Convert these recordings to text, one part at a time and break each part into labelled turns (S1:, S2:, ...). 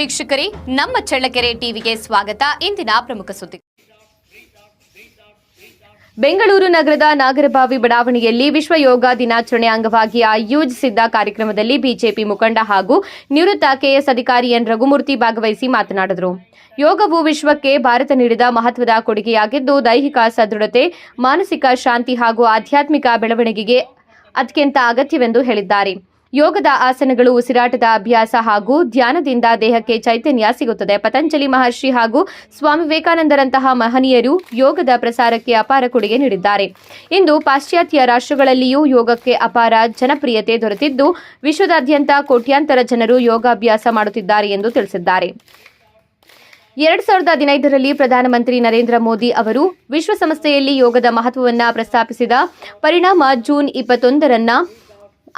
S1: ವೀಕ್ಷಕರೇ, ನಮ್ಮ ಚಳ್ಳಕೆರೆ ಟಿವಿಗೆ ಸ್ವಾಗತ. ಇಂದಿನ ಪ್ರಮುಖ ಸುದ್ದಿ. ಬೆಂಗಳೂರು ನಗರದ ನಾಗರಬಾವಿ ಬಡಾವಣೆಯಲ್ಲಿ ವಿಶ್ವ ಯೋಗ ದಿನಾಚರಣೆ ಅಂಗವಾಗಿ ಆಯೋಜಿಸಿದ್ದ ಕಾರ್ಯಕ್ರಮದಲ್ಲಿ ಬಿಜೆಪಿ ಮುಖಂಡ ಹಾಗೂ ನಿವೃತ್ತ ಕೆಎಸ್ ಅಧಿಕಾರಿ ಎನ್ ರಘುಮೂರ್ತಿ ಭಾಗವಹಿಸಿ ಮಾತನಾಡಿದರು. ಯೋಗವು ವಿಶ್ವಕ್ಕೆ ಭಾರತ ನೀಡಿದ ಮಹತ್ವದ ಕೊಡುಗೆಯಾಗಿದ್ದು, ದೈಹಿಕ ಸದೃಢತೆ, ಮಾನಸಿಕ ಶಾಂತಿ ಹಾಗೂ ಆಧ್ಯಾತ್ಮಿಕ ಬೆಳವಣಿಗೆಗೆ ಅತ್ಯಂತ ಅಗತ್ಯವೆಂದು ಹೇಳಿದ್ದಾರೆ. ಯೋಗದ ಆಸನಗಳು, ಉಸಿರಾಟದ ಅಭ್ಯಾಸ ಹಾಗೂ ಧ್ಯಾನದಿಂದ ದೇಹಕ್ಕೆ ಚೈತನ್ಯ ಸಿಗುತ್ತದೆ. ಪತಂಜಲಿ ಮಹರ್ಷಿ ಹಾಗೂ ಸ್ವಾಮಿ ವಿವೇಕಾನಂದರಂತಹ ಮಹನೀಯರು ಯೋಗದ ಪ್ರಸಾರಕ್ಕೆ ಅಪಾರ ಕೊಡುಗೆ ನೀಡಿದ್ದಾರೆ. ಇಂದು ಪಾಶ್ಚಾತ್ಯ ರಾಷ್ಟ್ರಗಳಲ್ಲಿಯೂ ಯೋಗಕ್ಕೆ ಅಪಾರ ಜನಪ್ರಿಯತೆ ದೊರೆತಿದ್ದು, ವಿಶ್ವದಾದ್ಯಂತ ಕೋಟ್ಯಾಂತರ ಜನರು ಯೋಗಾಭ್ಯಾಸ ಮಾಡುತ್ತಿದ್ದಾರೆ ಎಂದು ತಿಳಿಸಿದ್ದಾರೆ. 2015ರಲ್ಲಿ ಪ್ರಧಾನಮಂತ್ರಿ ನರೇಂದ್ರ ಮೋದಿ ಅವರು ವಿಶ್ವಸಂಸ್ಥೆಯಲ್ಲಿ ಯೋಗದ ಮಹತ್ವವನ್ನು ಪ್ರಸ್ತಾಪಿಸಿದ ಪರಿಣಾಮ ಜೂನ್ 21ರಂದು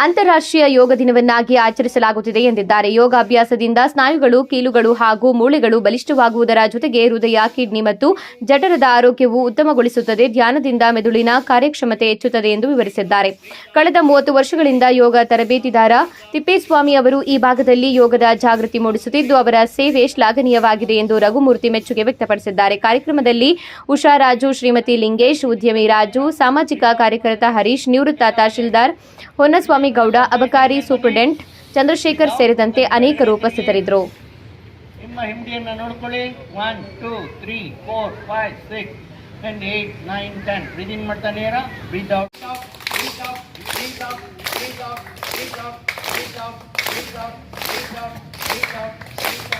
S1: ಅಂತಾರಾಷ್ಟ್ರೀಯ ಯೋಗ ದಿನವನ್ನಾಗಿ ಆಚರಿಸಲಾಗುತ್ತಿದೆ ಎಂದಿದ್ದಾರೆ. ಯೋಗಾಭ್ಯಾಸದಿಂದ ಸ್ನಾಯುಗಳು, ಕೀಲುಗಳು ಹಾಗೂ ಮೂಳೆಗಳು ಬಲಿಷ್ಠವಾಗುವುದರ ಜೊತೆಗೆ ಹೃದಯ, ಕಿಡ್ನಿ ಮತ್ತು ಜಠರದ ಆರೋಗ್ಯವು ಉತ್ತಮಗೊಳಿಸುತ್ತದೆ. ಧ್ಯಾನದಿಂದ ಮೆದುಳಿನ ಕಾರ್ಯಕ್ಷಮತೆ ಹೆಚ್ಚುತ್ತದೆ ಎಂದು ವಿವರಿಸಿದ್ದಾರೆ. ಕಳೆದ 30 ವರ್ಷಗಳಿಂದ ಯೋಗ ತರಬೇತಿದಾರ ತಿಪ್ಪೇಸ್ವಾಮಿ ಅವರು ಈ ಭಾಗದಲ್ಲಿ ಯೋಗದ ಜಾಗೃತಿ ಮೂಡಿಸುತ್ತಿದ್ದು, ಅವರ ಸೇವೆ ಶ್ಲಾಘನೀಯವಾಗಿದೆ ಎಂದು ರಘುಮೂರ್ತಿ ಮೆಚ್ಚುಗೆ ವ್ಯಕ್ತಪಡಿಸಿದ್ದಾರೆ. ಕಾರ್ಯಕ್ರಮದಲ್ಲಿ ಉಷಾರಾಜು, ಶ್ರೀಮತಿ ಲಿಂಗೇಶ್, ಉದ್ಯಮಿ ರಾಜು, ಸಾಮಾಜಿಕ ಕಾರ್ಯಕರ್ತ ಹರೀಶ್, ನಿವೃತ್ತ ತಹಶೀಲ್ದಾರ್ ಹೊನ್ನಸ್ವಾಮಿ ಗೌಡ, ಅಬಕಾರಿ ಸೂಪರಿಂಟೆಂಡೆಂಟ್ ಚಂದ್ರಶೇಖರ್ ಸೇರಿದಂತೆ ಅನೇಕರು ಉಪಸ್ಥಿತರಿದ್ದರು.
S2: ನಿಮ್ಮ ಹಿಂಡಿಯನ್ನು ನೋಡ್ಕೊಳ್ಳಿ. 1 2 3 4 5 6 and 8 9 10. ಬ್ರೀತ್ ಇನ್ ಮಾಡ್ತಾ ನೇರ, breathe out, breathe out, breathe out, breathe out, breathe out, breathe out, breathe out, breathe out, breathe out, breathe out.